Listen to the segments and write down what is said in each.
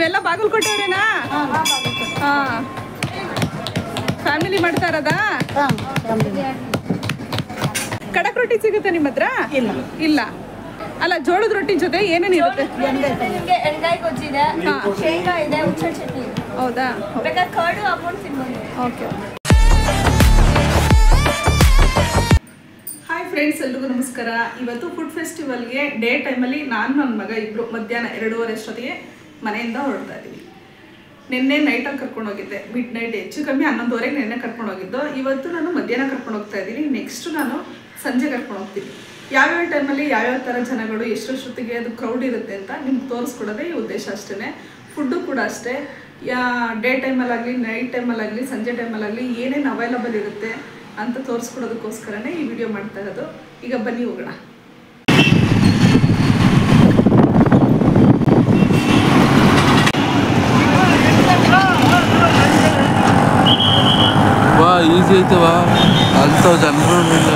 ನೀವೆಲ್ಲ ಬಾಗಲಕೋಟೆಯವರೇನಾ? ಹಾಂ, ಫ್ಯಾಮಿಲಿ ಮಾಡ್ತಾ ಇರೋದಾ? ಕಡಕ್ ರೊಟ್ಟಿ ಸಿಗುತ್ತೆ ನಿಮ್ಮ ಹತ್ರ? ಇಲ್ಲ. ಅಲ್ಲ, ಜೋಳದ ರೊಟ್ಟಿ ಜೊತೆ ಏನೇನು ಇರುತ್ತೆ? ಎಣ್ಗಾಯಿ ಗೊಜ್ಜಿದೆ, ಶೇಂಗಾ ಇದೆ, ಹುಚ್ಚ ಚಟ್ನಿ. ಹೌದಾ? ಬೇಕಾದ್ರೆ ಕರ್ಡು ಹಾಕೊಂಡು ತಿನ್ಬೋದು. ಓಕೆ. ಹಾಯ್ ಫ್ರೆಂಡ್ಸ್, ಎಲ್ರಿಗೂ ನಮಸ್ಕಾರ. ಇವತ್ತು ಫುಡ್ ಫೆಸ್ಟಿವಲ್ಗೆ ಡೇ ಟೈಮಲ್ಲಿ ನಾನು ನನ್ನ ಮಗ ಇಬ್ಬರು ಮಧ್ಯಾಹ್ನ 2:30 ಅಷ್ಟೊತ್ತಿಗೆ ಮನೆಯಿಂದ ಹೊರಡ್ತಾ ಇದ್ದೀವಿ. ನಿನ್ನೆ ನೈಟಲ್ಲಿ ಕರ್ಕೊಂಡು ಹೋಗಿದ್ದೆ, ಮಿಡ್ ನೈಟ್, ಹೆಚ್ಚು ಕಮ್ಮಿ 11:30ಗೆ ನಿನ್ನೆ ಕರ್ಕೊಂಡು ಹೋಗಿದ್ದು. ಇವತ್ತು ನಾನು ಮಧ್ಯಾಹ್ನ ಕರ್ಕೊಂಡು ಹೋಗ್ತಾ ಇದ್ದೀನಿ. ನೆಕ್ಸ್ಟು ನಾನು ಸಂಜೆ ಕರ್ಕೊಂಡು ಹೋಗ್ತೀನಿ. ಯಾವ್ಯಾವ ಟೈಮಲ್ಲಿ ಯಾವ್ಯಾವ ಥರ ಜನಗಳು ಎಷ್ಟೊತ್ತಿಗೆ ಅದು ಕ್ರೌಡ್ ಇರುತ್ತೆ ಅಂತ ನಿಮ್ಗೆ ತೋರಿಸ್ಕೊಡೋದೇ ಈ ಉದ್ದೇಶ ಅಷ್ಟೇ. ಫುಡ್ಡು ಕೂಡ ಅಷ್ಟೇ, ಡೇ ಟೈಮಲ್ಲಾಗಲಿ, ನೈಟ್ ಟೈಮಲ್ಲಾಗಲಿ, ಸಂಜೆ ಟೈಮಲ್ಲಾಗಲಿ ಏನೇನು ಅವೈಲಬಲ್ ಇರುತ್ತೆ ಅಂತ ತೋರಿಸ್ಕೊಡೋದಕ್ಕೋಸ್ಕರನೇ ಈ ವಿಡಿಯೋ ಮಾಡ್ತಾ ಇರೋದು. ಈಗ ಬನ್ನಿ ಹೋಗೋಣ. ವಾ ಈಸಿ ಐತವಾ, ಅಂಥ ಜನರು ಇಲ್ಲ.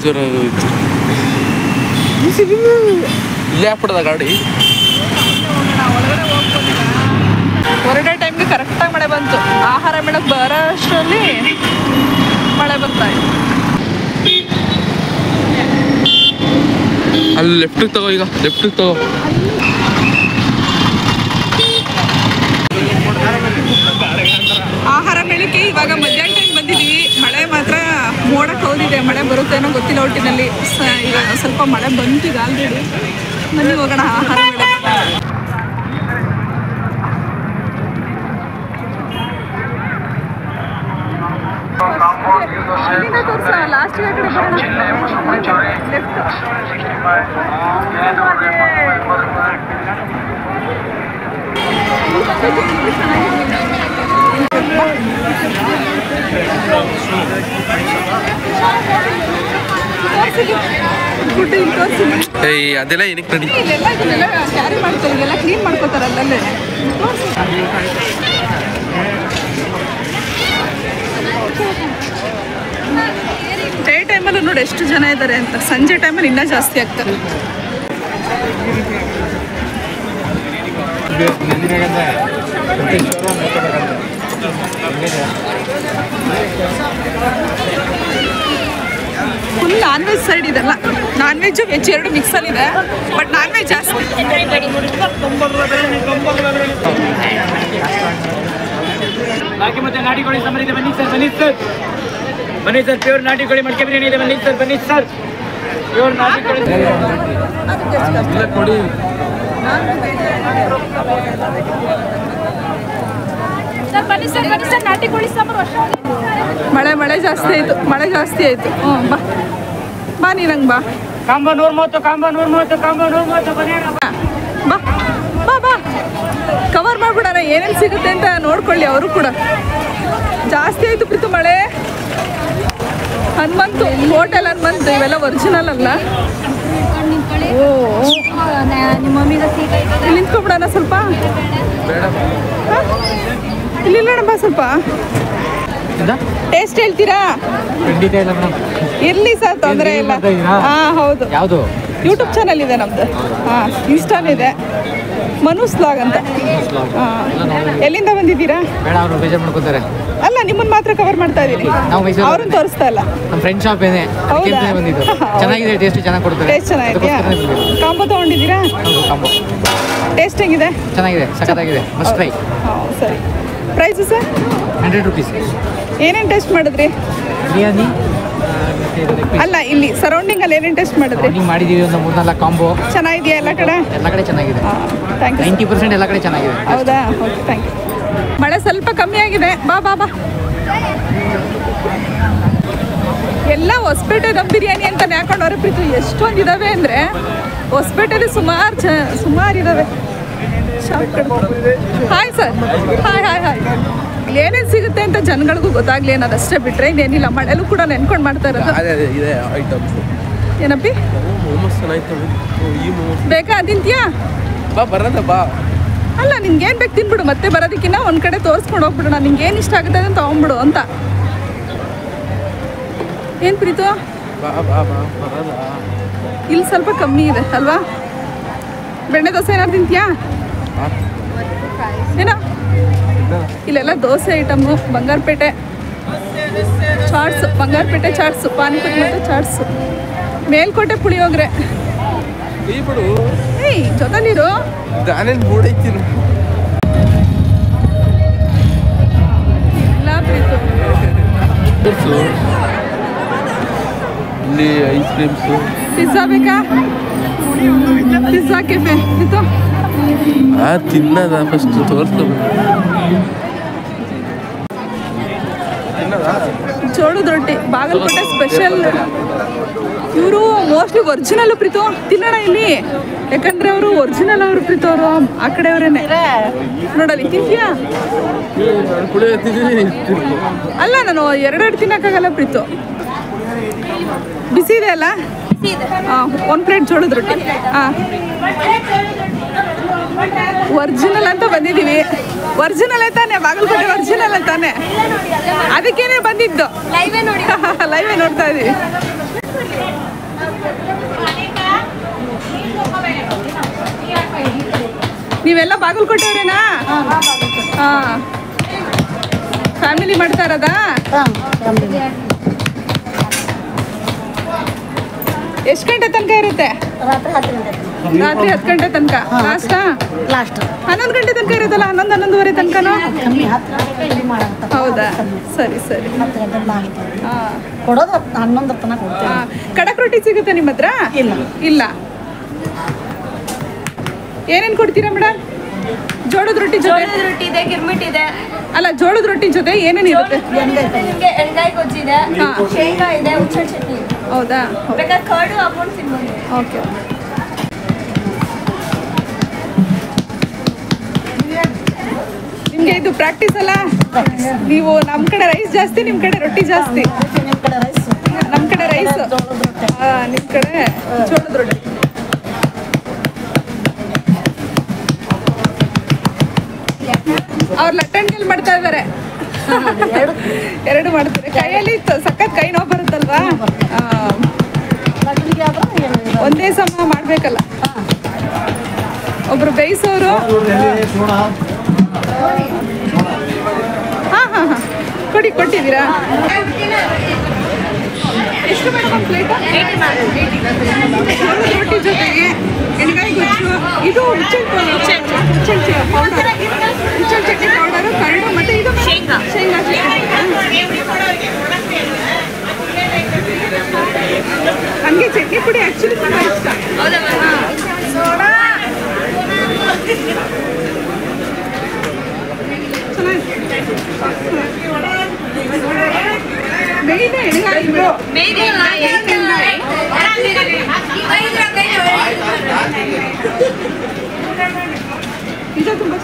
ಜ್ವರ ಹೋಯ್ತು. ಇಲ್ಲೇ ಹಾಕ್ಬಿಡದ ಗಾಡಿ. ಹೊರಗಡೆ ಟೈಮ್ಗೆ ಕರೆಕ್ಟಾಗಿ ಮಳೆ ಬಂತು. ಆಹಾರ ಮೇಳಕ್ಕೆ ಬರೋ ಅಷ್ಟರಲ್ಲಿ ಮಳೆ ಬರ್ತಾ ಇದೆ. ಅಲ್ಲಿ ಲೆಫ್ಟಿಗೆ ತಗೋ, ಈಗ ಲೆಫ್ಟಿಗೆ ತಗೋ. ಆಹಾರ ಮೇಳಕ್ಕೆ ಇವಾಗ ಮಧ್ಯಾಹ್ನ ಟೈಮ್ ಬಂದಿದ್ದೀವಿ. ಮಳೆ ಮಾತ್ರ ಮೋಡ ಕೌದಿದೆ, ಮಳೆ ಬರುತ್ತೇನೋ ಗೊತ್ತಿಲ್ಲ. ಒಟ್ಟಿನಲ್ಲಿ ಈಗ ಸ್ವಲ್ಪ ಮಳೆ ಬಂತು ಈಗ ಆಲ್ರೆಡಿ. ಬನ್ನಿ ಹೋಗೋಣ ಆಹಾರ ಮೇಳಕ್ಕೆ. ಅಲ್ಲಿಂದ ತೋರಿಸ, ಲಾಸ್ಟ್ಗೆ ಕಡೆ ಅದೆಲ್ಲ ಏನಕ್ಕೆ ನಡಿ, ಇದನ್ನೆಲ್ಲ ಕ್ಯಾರಿ ಮಾಡ್ತಾರೆ, ಇದೆಲ್ಲ ಕ್ಲೀನ್ ಮಾಡ್ಕೋತಾರೆ ಅಲ್ಲೇ. ಡೇ ಟೈಮಲ್ಲೂ ನೋಡಿ ಎಷ್ಟು ಜನ ಇದ್ದಾರೆ ಅಂತ. ಸಂಜೆ ಟೈಮಲ್ಲಿ ಇನ್ನೂ ಜಾಸ್ತಿ ಆಗ್ತಾರೆ. ಫುಲ್ ನಾನ್ ವೆಜ್ ಸೈಡ್ ಇದೆಲ್ಲ. ನಾನ್ ವೆಜ್ ವೆಜ್ ಎರಡು ಮಿಕ್ಸಲ್ಲಿದೆ, ಬಟ್ ನಾನ್ ವೆಜ್ ಜಾಸ್ತಿ. ಬಾಕಿ ಮತ್ತೆ ನಾಟಿ ಕೋಳಿ ಸಾಂಬಾರ್ ಇದೆ, ಬನ್ನಿ ಸರ್, ಬನ್ನಿ ಸರ್, ಬನ್ನಿ ಸರ್. ಪ್ಯೂರ್ ನಾಟಿ ಕೋಳಿ ಮಡಿಕೆ ಬಿರಿಯಾನಿ ಇದೆ, ಬನ್ನಿ ಸರ್, ಬನ್ನಿ ಸರ್. ಪ್ಯೂರ್ ನಾಟಿ ಕೋಳಿ ಕೊಡಿ. ಬನ್ನಿ ಸರ್, ಬನ್ನಿ ಸರ್. ನಾಟಿ ಕೋಳಿ ಸಾಂಬಾರು. ಮಳೆ ಜಾಸ್ತಿ ಆಯಿತು, ಮಳೆ ಜಾಸ್ತಿ ಆಯಿತು. ಬಾ ಬಾ, ನೀನಂಗೆ ಬಾ. ಕಾಂಬೋ 130, ಕಾಂಬೋ 130, ಕಾಂಬೋ 130, ಬನ್ನಿ. ಬಾ ಬಾ ಬಾ, ಕವರ್ ಮಾಡ್ಬಿಡೋಣ ಏನೇನು ಸಿಗುತ್ತೆ ಅಂತ ನೋಡ್ಕೊಳ್ಳಿ ಅವರು ಕೂಡ. ಜಾಸ್ತಿ ಆಯಿತು ಪ್ರೀತು ಮಳೆ. ಹನುಮಂತು ಹೋಟೆಲ್ ಹನುಮಂತು, ಇವೆಲ್ಲ ಒರಿಜಿನಲ್ ಅಲ್ಲ. ಓ, ನಿಮ್ಮ ಮಮ್ಮಿಗೆ ಇಲ್ಲಿ ನಿಂತ್ಕೊಂಡ್ಬಿಡೋಣ ಸ್ವಲ್ಪ. ಇಲ್ಲಿ ನೋಡಮ್ಮ ಸ್ವಲ್ಪ ಟೇಸ್ಟ್ ಹೇಳ್ತೀರಾ? ಇರ್ಲಿ ಸರ್, ತೊಂದರೆ ಇಲ್ಲ. ಹಾಂ ಹೌದು, ಯಾವುದು ಯೂಟ್ಯೂಬ್ ಚಾನಲ್ ಇದೆ ನಮ್ದು. ಹಾಂ, ಇನ್ಸ್ಟಾನಿದೆ, ಮನೂಸ್ ವ್ಲಾಗ್ ಅಂತ. ಹಾಂ, ಎಲ್ಲಿಂದ ಬಂದಿದ್ದೀರಾ? ಬೇಡ, ಅವರು ಬೇಜಾರು ಮಾಡ್ಕೋತಾರೆ. ಅಲ್ಲ, ನಿಮ್ಮನ್ನ ಮಾತ್ರ ಕವರ್ ಮಾಡ್ತಾ ಇದ್ದೀನಿ, ಅವ್ರನ್ನ ತೋರಿಸ್ತಾ ಇಲ್ಲ. ನಮ್ಮ ಫ್ರೆಂಡ್ ಶಾಪ್ ಏನೇ ಬಂದಿದ್ದು. ಚೆನ್ನಾಗಿದೆ, ಟೇಸ್ಟ್ ಚೆನ್ನಾಗಿ ಕೊಡ್ತಾರೆ. ಟೇಸ್ಟ್ ಚೆನ್ನಾಗಿದೆಯಾ? ಕಾಂಬೋ ತೊಗೊಂಡಿದ್ದೀರಾ? ಕಾಂಬೋ ಟೇಸ್ಟ್ ಹೆಂಗಿದೆ? ಚೆನ್ನಾಗಿದೆ, ಸಖತ್ತಾಗಿದೆ, ಮಸ್ಟ್ ಟ್ರೈ. ಹಾಂ ಸರಿ. Price sir? 100 ರೂಪೀಸ್. ಏನೇನು ಟೇಸ್ಟ್ ಮಾಡಿದ್ರಿ? ಬಿರಿಯಾನಿ ಅಲ್ಲ, ಇಲ್ಲಿ ಸರೌಂಡಿಂಗ್ ಅಲ್ಲಿ ಏನೇನು ಟೇಸ್ಟ್ ಮಾಡಿದ್ರಿ? ಮಾಡಿದೀವಿ ಒಂದು 3-4 ಕಾಂಬೋ. ಚೆನ್ನಾಗಿದೆಯಾ ಎಲ್ಲ ಕಡೆ? ಎಲ್ಲ ಕಡೆ ಚೆನ್ನಾಗಿದೆ. Thank you. 90% ಎಲ್ಲ ಕಡೆ ಚೆನ್ನಾಗಿದೆ. ಹೌದಾ? Okay, thank you. ಮಳೆ ಸ್ವಲ್ಪ ಕಮ್ಮಿ ಆಗಿದೆ. ಬಾ ಬಾ ಬಾ. ಎಲ್ಲ ಹೊಸಪೇಟೆ ದಮ್ ಬಿರಿಯಾನಿ ಅಂತಾನೆ ಹಾಕೊಂಡವ್ರೆ ಪ್ರೀತು. ಎಷ್ಟೊಂದು ಇದಾವೆ ಅಂದರೆ ಹೊಸಪೇಟೆಯಲ್ಲಿ ಸುಮಾರು ಇದಾವೆ. Hi sir. Hi hi hi. ಇಲ್ಲಿ ಏನೇನು ಸಿಗುತ್ತೆ ಅಂತ ಜನಗಳಿಗೂ ಗೊತ್ತಾಗ್ಲಿ ಅನ್ನೋದಷ್ಟೇ ಬಿಟ್ಟರೆ ಇನ್ನೇನಿಲ್ಲ. ಮಳೆಲೂ ಕೂಡ ನೆನ್ಕೊಂಡು ಮಾಡ್ತಾ ಇರೋದು. ಇದೆ ಐಟಮ್ಸ್. ಏನಪ್ಪಿ ಮೋಮೋಸ್ ಚೆನ್ನಾಯ್ತು. ಈ ಮೋಮೋಸ್ ಬೇಕಾ ತಿಂತೀಯಾ? ಬಾ ಬರೋದ ಬಾ. ಅಲ್ಲ ನಿನ್ಗೇನು ಬೇಕು ತಿನ್ಬಿಡು, ಮತ್ತೆ ಬರೋದಕ್ಕಿಂತ ಒಂದು ಕಡೆ ತೋರಿಸ್ಕೊಂಡು ಹೋಗ್ಬಿಡೋಣ. ನಿಂಗೆ ಏನು ಇಷ್ಟ ಆಗುತ್ತೆ ಅದನ್ನು ತೊಗೊಂಬಿಡು ಅಂತ. ಏನು ಪ್ರೀತು? ಬಾ ಬಾ ಬಾ ಬರೋದ. ಇಲ್ಲಿ ಸ್ವಲ್ಪ ಕಮ್ಮಿ ಇದೆ ಅಲ್ವಾ? ಬೆಣ್ಣೆ ದೋಸೆ ಏನಾದ್ರು ತಿಂತೀಯಾ? ಏನೋ ಇಲ್ಲೆಲ್ಲ ದೋಸೆ ಐಟಮ್ಮು. ಬಂಗಾರಪೇಟೆ ಚಾಟ್ಸು, ಬಂಗಾರಪೇಟೆ ಚಾಟ್ಸು, ಪಾನಿಪುರಿ ಮತ್ತು ಚಾಟ್ಸು. ಮೇಲ್ಕೋಟೆ ಪುಳಿಯೋಗರೆ. ಈ ಬಿಡು ಏಯ್ ಜೊತೆಲಿರು. ನಾನೇನು ಮೂಡೈತೀನಿ. ಇಲ್ಲ ಪ್ರೀತು. ಇಲ್ಲಿ ಐಸ್ ಕ್ರೀಮ್ಸು. ಪಿಜ್ಜಾ ಬೇಕಾ? ಪಿಜ್ಜಾ ಕೆಫೆ ಇತ್ತು. ತಿನ್ನದ ಫಸ್ಟ್ ತೋರಿಸ್ಕೋಬೇಕು. ತಿನ್ನದ ಜೋಳದ ರೊಟ್ಟಿ ಬಾಗಲಕೋಟೆ ಸ್ಪೆಷಲ್. ಇವರು ಮೋಸ್ಟ್ಲಿ ಒರಿಜಿನಲ್ ಪ್ರೀತು. ತಿನ್ನೋಣ ಇಲ್ಲಿ, ಯಾಕಂದ್ರೆ ಅವರು ಒರಿಜಿನಲ್ ಅವರು ಪ್ರೀತು. ಅವರು ಆ ಕಡೆಯವರೇನೆ ನೋಡಲಿ. ತಿಂತೀಯಾ? ಅಲ್ಲ ನಾನು ಎರಡೆರಡು ತಿನ್ನಕ್ಕಾಗಲ್ಲ ಪ್ರೀತು. ಬಿಸಿ ಇದೆ ಅಲ್ಲ? ಹಾಂ, 1 ಪ್ಲೇಟ್ ಜೋಳದ ರೊಟ್ಟಿ. ಹಾಂ, ಒರಿಜಿನಲ್ ಅಂತ ಬಂದಿದ್ದೀವಿ. ಒರಿಜಿನಲ್ ತಾನೆ, ಬಾಗಲಕೋಟೆ ಒರಿಜಿನಲ್ ತಾನೆ, ಅದಕ್ಕೇನೆ ಬಂದಿದ್ದು. ಲೈವೇ ನೋಡ್ತಾ ಇದೀವಿ. ನೀವೆಲ್ಲ ಬಾಗಲಕೋಟೆಯವರೇನಾ? ಹಾಂ, ಫ್ಯಾಮಿಲಿ ಮಾಡ್ತಾ ಇರೋದಾ? ಎಷ್ಟು ಗಂಟೆ ತನಕ ಇರುತ್ತೆ? ರಾತ್ರಿ 10 ಗಂಟೆ ತನಕ. ಲಾಸ್ಟ್ 11 ಗಂಟೆ ತನಕ ಇರುತ್ತಲ್ಲ? 11-11:30 ತನಕನೂ? ಹೌದಾ, ಸರಿ ಸರಿ. ಕೊಡೋದು 11 ತನಕ. ಕಡಕ್ ರೊಟ್ಟಿ ಸಿಗುತ್ತೆ ನಿಮ್ಮ ಹತ್ರ? ಇಲ್ಲ. ಏನೇನು ಕೊಡ್ತೀರಾ ಮೇಡಮ್? ಜೋಳದ ರೊಟ್ಟಿ ಜೊತೆ ಇದೆ, ಗಿರ್ಮಿಟ್ ಇದೆ. ಅಲ್ಲ, ಜೋಳದ ರೊಟ್ಟಿ ಜೊತೆ ಏನೇನು ಇರುತ್ತೆ? ನಿಮಗೆ ಎಣ್ಗಾಯಿ ಗೊಜ್ಜಿದೆ, ಶೇಂಗಾ ಇದೆ, ಹುಚ್ಚ ಚಟ್ನಿ. ಹೌದಾ? ಬೇಕಾದ್ರೆ ಕರ್ಡು ಹಾಕೊಂಡು ತಿನ್ಬೋದು. ಓಕೆ. ನಿಮಗೆ ಇದು ಪ್ರಾಕ್ಟೀಸ್ ಅಲ್ಲ? ನೀವು ನಮ್ಮ ಕಡೆ ರೈಸ್ ಜಾಸ್ತಿ, ನಿಮ್ಮ ಕಡೆ ರೊಟ್ಟಿ ಜಾಸ್ತಿ. ನಮ್ಮ ಕಡೆ ರೈಸ್, ನಿಮ್ಮ ಕಡೆ ಜೋಳದ ರೊಟ್ಟಿ. ಅವ್ರು ಲಟ್ಟಣಿಯಲ್ಲಿ ಮಾಡ್ತಾ ಇದ್ದಾರೆ. ಎರಡು ಮಾಡ್ತಾರೆ. ಕೈಯಲ್ಲಿ ಸಖತ್ ಕೈ ನೋವು ಬರುತ್ತಲ್ವಾ? ಒಂದೇ ಸಮ ಮಾಡ್ಬೇಕಲ್ಲ. ಒಬ್ರು ಬೇಯಿಸೋರು. ಹಾಂ, ಕೊಟ್ಟಿದ್ದೀರಾ? ಎಷ್ಟು ಮೇಡಮ್ ಪ್ಲೇಟ್? ರೊಟ್ಟಿ ಜೊತೆಗೆ ಎಣ್ಗಾಯಿ ಗೊಜ್ಜು, ಇದು ಹುಚ್ಚಲ್ ಚಟ್ನಿ ಪೌಡರು, ಕರಡು, ಮತ್ತು ಇದು ಶೇಂಗಾ ಚಟ್ನಿ. ನನಗೆ ಚಟ್ನಿ ಪುಡಿ ಆ್ಯಕ್ಚುಲಿ ತುಂಬ ಇಷ್ಟ. ಮೇಯ್ದೆ ಎಣ್ಗಾಯಿ ಇದು ತುಂಬ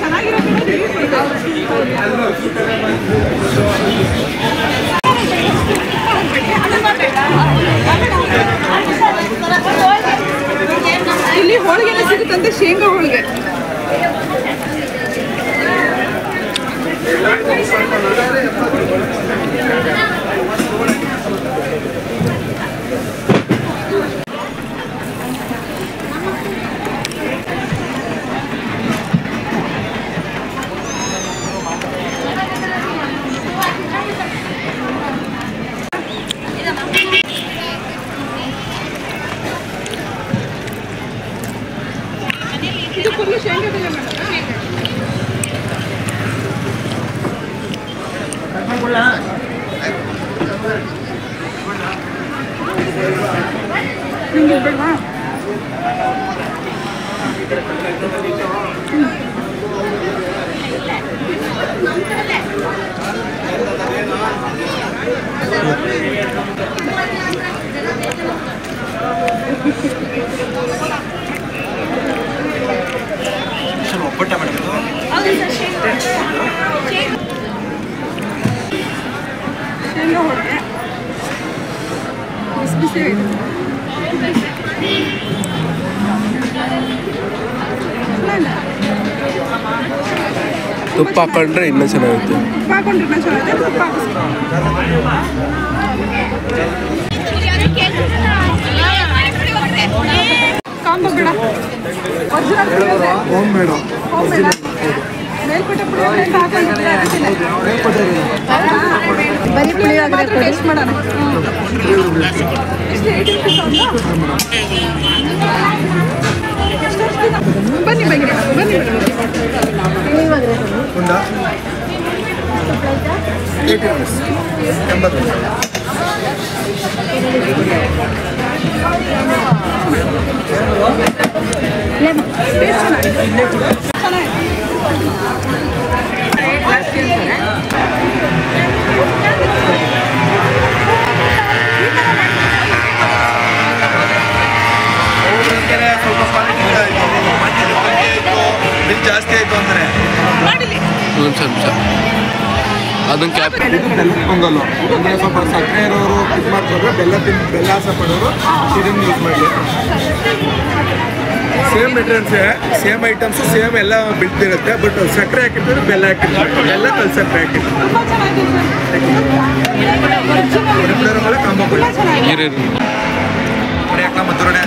ಚೆನ್ನಾಗಿರೋ ಇಲ್ಲಿ ಹೋಳಿಗೆ ಸಿಗುತ್ತಂತೆ, ಶೇಂಗಾ ಹೋಳಿಗೆ. ಇದು ಫುಲ್ಲು ಶೇಂಗಾದಲ್ಲೇ ಮಾಡೋದಾ? ನಿಮಗೆ ಬೇಡವಾ? ತುಪ್ಪ ಹಾಕೊಂಡ್ರೆ ಇನ್ನೂ ಚೆನ್ನಾಗಿರುತ್ತೆ. ತುಪ್ಪ ಹಾಕೊಂಡ್ರೆ ಇನ್ನೂ ಚೆನ್ನಾಗಿದೆ. ತುಪ್ಪ ಹಾಕಿಸ್ಕೊ. ಕಾಂಬೋ ಬೇಡ, ಒರಿಜಿನಲ್ ಹೋಮ್ ಮೇಡಮ್. ಮೇಲ್ಪಟ್ಟೆ ಪುಳಿಯೋಗರೆ ಅಂತ ಹಾಕೊಂಡಿದ್ರೆ ಬರೀ ಪುಳಿಯೋಗರೆ ಟೇಸ್ಟ್ ಮಾಡೋಣ. ಬನ್ನಿ ಬನ್ನಿ ಬನ್ನಿ ಪುಳಿಯೋಗರೆ ಉಂಡ 80 rupees. 80. ಬಿಲ್ ಜಾಸ್ತಿ ಆಯ್ತು ಅಂದ್ರೆ ಅದನ್ನ ಕ್ಯಾಪ್ ಬೆಲ್ಲದ ಪೊಂಗಲ್ಲು ಅಂದರೆ ಸ್ವಲ್ಪ ಸಕ್ಕರೆ ಇರೋರು ಇದು ಮಾಡ್ಕೊಂಡ್ರೆ ಬೆಲ್ಲ ಆಸೆ ಪಡೋರು ಇದನ್ನು ಯೂಸ್ ಮಾಡಿ. ಸೇಮ್ ಮೆಟೀರಿಯಲ್ಸೇ, ಸೇಮ್ ಐಟಮ್ಸು, ಸೇಮ್ ಎಲ್ಲ ಬಿಡ್ತಿರುತ್ತೆ. ಬಟ್ ಸಕ್ಕರೆ ಹಾಕಿರ್ತಾರೆ, ಬೆಲ್ಲ ಹಾಕಿರ್ತಾರೆ, ಎಲ್ಲ ಕಲ್ಸಕ್ಕೆ ಹಾಕಿರ್ತಾರೆ. ಕಾಂಬೋ ಕೊಡಿ ಯಾಕೆ ಮದ್ದೂರಡೆ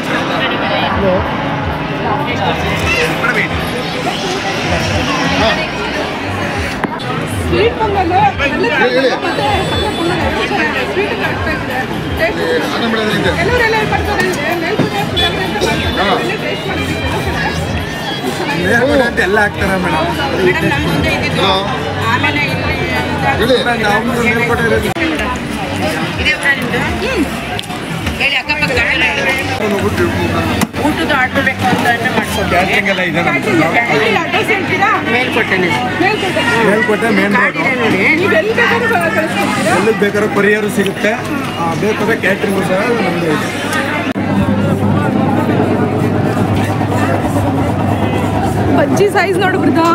ಸ್ವೀಟ್ ಪೊಂಗಲ್ ಮತ್ತೆ ಸಕ್ಕರೆ ಪೊಂಗಲ್ ಎರಡು ಚೆನ್ನಾಗಿದೆ. ಸ್ವೀಟ್ ಕರೆಕ್ಟಾಗಿದೆ, ಟೇಸ್ಟ್ ಕೆಲವರೆಲ್ಲ ಮಾಡ್ತಾರೆ ಮೇಲ್ಪುಟ್ಟೆ ಪುಳಿಯೋಗರೆ ಅಂತ ಮಾಡ್ತಾರೆ. ಟೇಸ್ಟ್ ಮೇಲ್ಪುಡೆ ಅಂತ ಎಲ್ಲ ಹಾಕ್ತಾರೆ ಮೇಡಮ್. ನಾವು ಮೇಲ್ಪುಡೆ ಇರೋದು ಊಟದ ಆರ್ಡರ್ ಬೇಕು ಅಂತ ಮಾಡ್ಕೊಂಡು ಕ್ಯಾಟ್ರಿಂಗ್ ಎಲ್ಲ ಇದೆ ನಮ್ಮದು. ಅಡ್ರೆಸ್ ಹೇಳ್ತೀರಾ? ಮೇಲ್ಕೊಟ್ಟೆನೆ ಮೇಲ್ಕೋಟೆ ಮೇನ್ ರೋಡು. ನೀವು ಎಲ್ಲಿ ಬೇಕಾದ್ರೂ ಕಳಿಸ್ಕೊಡ್ತೀರಾ? ಎಲ್ಲಿಗೆ ಬೇಕಾದ್ರೂ ಕೊರಿಯರು ಸಿಗುತ್ತೆ. ಬೇಕಾದ್ರೆ ಕ್ಯಾಟ್ರಿಂಗು ಸಹ ನಮ್ಮದು ಇದೆ. ಬಜ್ಜಿ ಸೈಜ್ ನೋಡು ಬಿಡ್ತಾ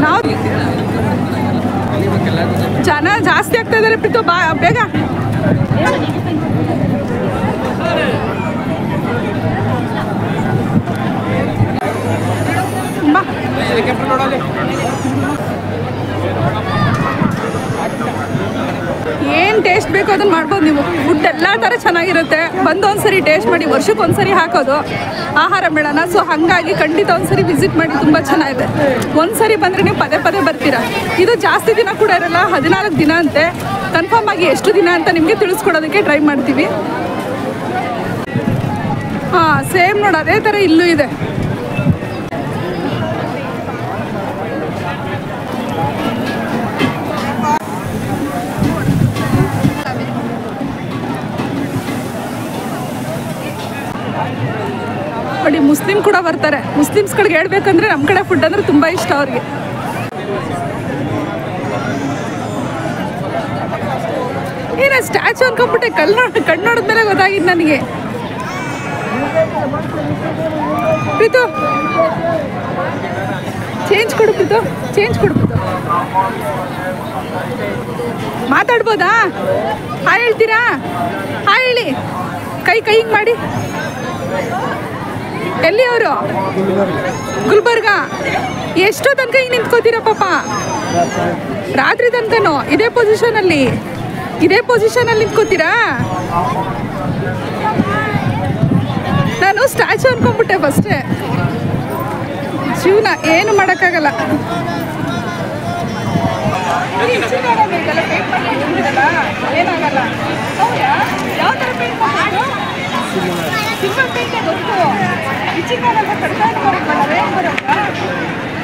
ನಾವು ಜನ ಜಾಸ್ತಿ ಆಗ್ತಾ ಇದಾರೆ ಪ್ರೀತು. ಬಾ ಬೇಗ ಬಾ. ಏನು ಟೇಸ್ಟ್ ಬೇಕು ಅದನ್ನು ಮಾಡ್ಬೋದು ನೀವು. ಫುಡ್ ಎಲ್ಲ ಥರ ಚೆನ್ನಾಗಿರುತ್ತೆ. ಬಂದು ಒಂದ್ಸರಿ ಟೇಸ್ಟ್ ಮಾಡಿ. ವರ್ಷಕ್ಕೆ ಒಂದ್ಸರಿ ಹಾಕೋದು ಆಹಾರ ಮೇಳನ. ಸೊ ಹಾಗಾಗಿ ಖಂಡಿತ ಒಂದ್ಸರಿ ವಿಸಿಟ್ ಮಾಡಿ, ತುಂಬ ಚೆನ್ನಾಗಿದೆ. ಒಂದ್ಸರಿ ಬಂದರೆ ನೀವು ಪದೇ ಪದೇ ಬರ್ತೀರಾ. ಇದು ಜಾಸ್ತಿ ದಿನ ಕೂಡ ಇರಲ್ಲ, 14 ದಿನ ಅಂತೆ. ಕನ್ಫರ್ಮ್ ಆಗಿ ಎಷ್ಟು ದಿನ ಅಂತ ನಿಮಗೆ ತಿಳಿಸ್ಕೊಡೋದಕ್ಕೆ ಟ್ರೈ ಮಾಡ್ತೀವಿ. ಹಾಂ, ಸೇಮ್ ನೋಡಿ ಅದೇ ಥರ ಇಲ್ಲೂ ಇದೆ. ನೋಡಿ ಮುಸ್ಲಿಂ ಕೂಡ ಬರ್ತಾರೆ. ಮುಸ್ಲಿಮ್ಸ್ಗಳಿಗೆ ಹೇಳ್ಬೇಕಂದ್ರೆ ನಮ್ಮ ಕಡೆ ಫುಡ್ ಅಂದರೆ ತುಂಬ ಇಷ್ಟ ಅವ್ರಿಗೆ. ಏನ ಸ್ಟ್ಯಾಚು ಅನ್ಕೊಂಡ್ಬಿಟ್ಟೆ, ಕಣ್ಣು ನೋಡಿದ್ಮೇಲೆ ಗೊತ್ತಾಗಿದ್ದು ನನಗೆ. ಪ್ರೀತು ಚೇಂಜ್ ಕೊಡು, ಪ್ರೀತು ಚೇಂಜ್ ಕೊಡು. ಪ್ರೀತು ಮಾತಾಡ್ಬೋದಾ? ಹಾಯ್ ಹೇಳ್ತೀರಾ? ಹಾಯ್ ಹೇಳಿ, ಕೈ ಹಿಂಗೆ ಮಾಡಿ. ಎಲ್ಲಿ ಅವರು? ಗುಲ್ಬರ್ಗ. ಎಷ್ಟೋ ತನಕ ಹಿಂಗೆ ನಿಂತ್ಕೋತೀರ ಪಾಪ? ರಾತ್ರಿ ತನಕನೂ ಇದೇ ಪೊಸಿಷನಲ್ಲಿ ನಿಂತ್ಕೋತೀರಾ? ನಾನು ಸ್ಟ್ಯಾಚು ಅನ್ಕೊಂಡ್ಬಿಟ್ಟೆ ಫಸ್ಟೇ. ಜೀವನ ಏನು ಮಾಡೋಕ್ಕಾಗಲ್ಲ. ಏನಾಗಲ್ಲ. ಯಾವ ಥರ ಪೇಂಟ್ ಮಾಡೋದು? ಸಿಂಪಲ್ ಪೇಂಟೇ ಗೊತ್ತು. ಇಚ್ಚಿಂಗಲ್ಲ ಕಡಿಮೆ ಬರೋಲ್ಲ, ಏನು ಬರೋಲ್ಲ.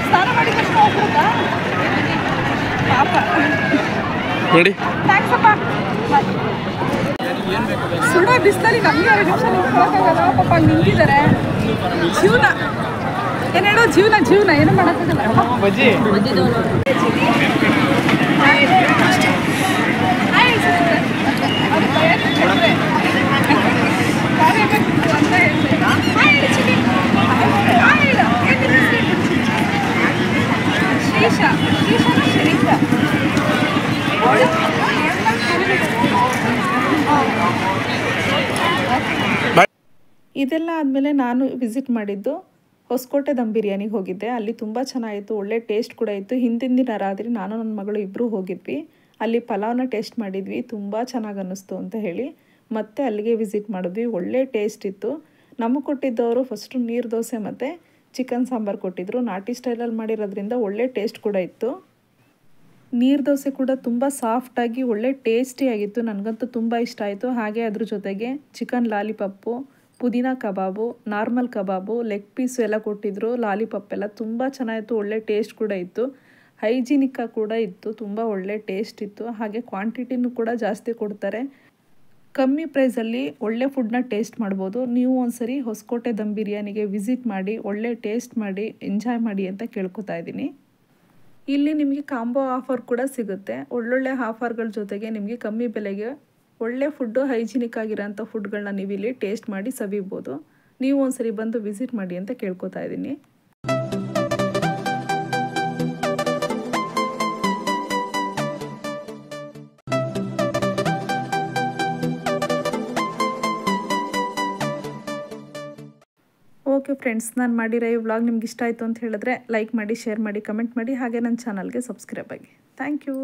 ಸ್ನಾನ ಮಾಡಿದ ತಕ್ಷಣ ಹೋಗ್ಬಿಡುತ್ತಾ ಪಾಪ. ನೋಡಿ ಥ್ಯಾಂಕ್ಸ್ ಅಪ್ಪ. ಸುಡೋ ಬಿಸಿಲಲ್ಲಿ ನಮಗೆ 2 ನಿಮಿಷ ನಿಂತ್ಕೊಳ್ಳೋಕ್ಕಾಗಲ್ಲ ಪಾಪ. ನಿಂತಿದ್ದಾರೆ. ಜೀವನ ಏನು ಹೇಳೋ, ಜೀವನ ಏನು ಮಾಡೋಕ್ಕಾಗಲ್ಲ. ಇದೆಲ್ಲ ಆದಮೇಲೆ ನಾನು ವಿಸಿಟ್ ಮಾಡಿದ್ದು ಹೊಸಕೋಟೆ ದಮ್ ಬಿರಿಯಾನಿಗೆ ಹೋಗಿದ್ದೆ. ಅಲ್ಲಿ ತುಂಬ ಚೆನ್ನಾಗಿತ್ತು, ಒಳ್ಳೆ ಟೇಸ್ಟ್ ಕೂಡ ಇತ್ತು. ಹಿಂದಿನ ದಿನ ರಾತ್ರಿ ನಾನು ನನ್ನ ಮಗಳು ಇಬ್ಬರು ಹೋಗಿದ್ವಿ. ಅಲ್ಲಿ ಪಲಾವ್ನ ಟೇಸ್ಟ್ ಮಾಡಿದ್ವಿ, ತುಂಬ ಚೆನ್ನಾಗಿ ಅನ್ನಿಸ್ತು ಅಂತ ಹೇಳಿ ಮತ್ತೆ ಅಲ್ಲಿಗೆ ವಿಸಿಟ್ ಮಾಡಿದ್ವಿ. ಒಳ್ಳೆ ಟೇಸ್ಟ್ ಇತ್ತು. ನಮಗೆ ಕೊಟ್ಟಿದ್ದವರು ಫಸ್ಟು ನೀರು ದೋಸೆ ಮತ್ತು ಚಿಕನ್ ಸಾಂಬಾರು ಕೊಟ್ಟಿದ್ದರು. ನಾಟಿ ಸ್ಟೈಲಲ್ಲಿ ಮಾಡಿರೋದ್ರಿಂದ ಒಳ್ಳೆ ಟೇಸ್ಟ್ ಕೂಡ ಇತ್ತು. ನೀರು ದೋಸೆ ಕೂಡ ತುಂಬ ಸಾಫ್ಟಾಗಿ ಒಳ್ಳೆ ಟೇಸ್ಟಿಯಾಗಿತ್ತು. ನನಗಂತೂ ತುಂಬ ಇಷ್ಟ ಆಯಿತು. ಹಾಗೆ ಅದ್ರ ಜೊತೆಗೆ ಚಿಕನ್ ಲಾಲಿಪಪ್ಪು, ಪುದೀನ ಕಬಾಬು, ನಾರ್ಮಲ್ ಕಬಾಬು, ಲೆಗ್ ಪೀಸು ಎಲ್ಲ ಕೊಟ್ಟಿದ್ದರು. ಲಾಲಿಪಪ್ ಎಲ್ಲ ತುಂಬ ಚೆನ್ನಾಗಿತ್ತು, ಒಳ್ಳೆ ಟೇಸ್ಟ್ ಕೂಡ ಇತ್ತು. ಹೈಜಿನಿಕ್ಕ ಕೂಡ ಇತ್ತು, ತುಂಬ ಒಳ್ಳೆ ಟೇಸ್ಟ್ ಇತ್ತು. ಹಾಗೆ ಕ್ವಾಂಟಿಟಿನೂ ಕೂಡ ಜಾಸ್ತಿ ಕೊಡ್ತಾರೆ. ಕಮ್ಮಿ ಪ್ರೈಸಲ್ಲಿ ಒಳ್ಳೆ ಫುಡ್ನ ಟೇಸ್ಟ್ ಮಾಡ್ಬೋದು. ನೀವು ಒಂದ್ಸರಿ ಹೊಸಕೋಟೆ ದಮ್ ಬಿರಿಯಾನಿಗೆ ವಿಸಿಟ್ ಮಾಡಿ ಒಳ್ಳೆ ಟೇಸ್ಟ್ ಮಾಡಿ ಎಂಜಾಯ್ ಮಾಡಿ ಅಂತ ಕೇಳ್ಕೊತಾ ಇದ್ದೀನಿ. ಇಲ್ಲಿ ನಿಮಗೆ ಕಾಂಬೋ ಆಫರ್ ಕೂಡ ಸಿಗುತ್ತೆ. ಒಳ್ಳೊಳ್ಳೆ ಆಫರ್ಗಳ ಜೊತೆಗೆ ನಿಮಗೆ ಕಮ್ಮಿ ಬೆಲೆಗೆ ಒಳ್ಳೆ ಫುಡ್ಡು, ಹೈಜಿನಿಕ್ ಆಗಿರೋಂಥ ಫುಡ್ಗಳನ್ನ ನೀವು ಇಲ್ಲಿ ಟೇಸ್ಟ್ ಮಾಡಿ ಸವಿಬೋದು. ನೀವು ಒಂದ್ಸರಿ ಬಂದು ವಿಸಿಟ್ ಮಾಡಿ ಅಂತ ಕೇಳ್ಕೊತಾ ಇದ್ದೀನಿ. ಓಕೆ ಫ್ರೆಂಡ್ಸ್, ನಾನು ಮಾಡಿರೋ ಈ ವ್ಲಾಗ್ ನಿಮ್ಗೆ ಇಷ್ಟ ಆಯಿತು ಅಂತ ಹೇಳಿದ್ರೆ ಲೈಕ್ ಮಾಡಿ, ಶೇರ್ ಮಾಡಿ, ಕಮೆಂಟ್ ಮಾಡಿ, ಹಾಗೆ ನನ್ನ ಚಾನಲ್ಗೆ ಸಬ್ಸ್ಕ್ರೈಬ್ ಆಗಿ. Thank you.